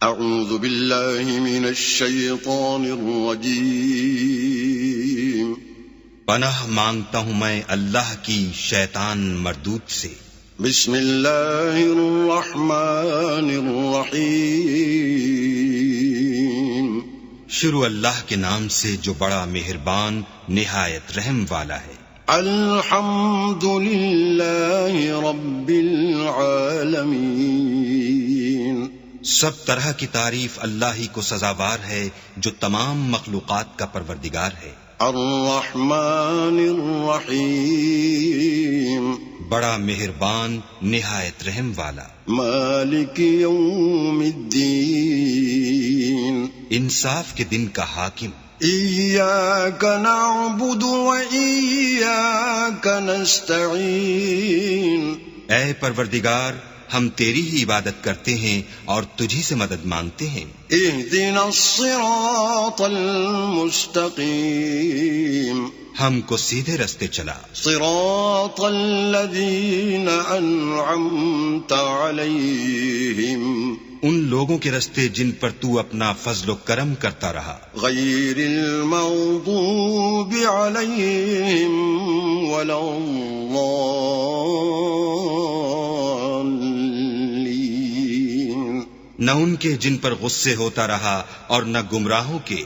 اعوذ باللہ من الشیطان الرجیم پناہ مانگتا ہوں میں اللہ کی شیطان مردود سے۔ بسم اللہ الرحمن الرحیم شروع اللہ کے نام سے جو بڑا مہربان نہایت رحم والا ہے۔ الحمد للہ رب العالمین سب طرح کی تعریف اللہ ہی کو سزاوار ہے جو تمام مخلوقات کا پروردگار ہے۔ الرحمن الرحیم بڑا مہربان نہایت رحم والا۔ مالک یوم الدین انصاف کے دن کا حاکم۔ ایاک نعبد و ایاک نستعین اے پروردگار ہم تیری ہی عبادت کرتے ہیں اور تجھی سے مدد مانگتے ہیں۔ اہدنا الصراط المستقیم ہم کو سیدھے رستے چلا۔ صراط الذین انعمت علیہم ان لوگوں کے رستے جن پر تو اپنا فضل و کرم کرتا رہا۔ غیر المغضوب علیہم ولا الضالین نہ ان کے جن پر غصے ہوتا رہا اور نہ گمراہوں کے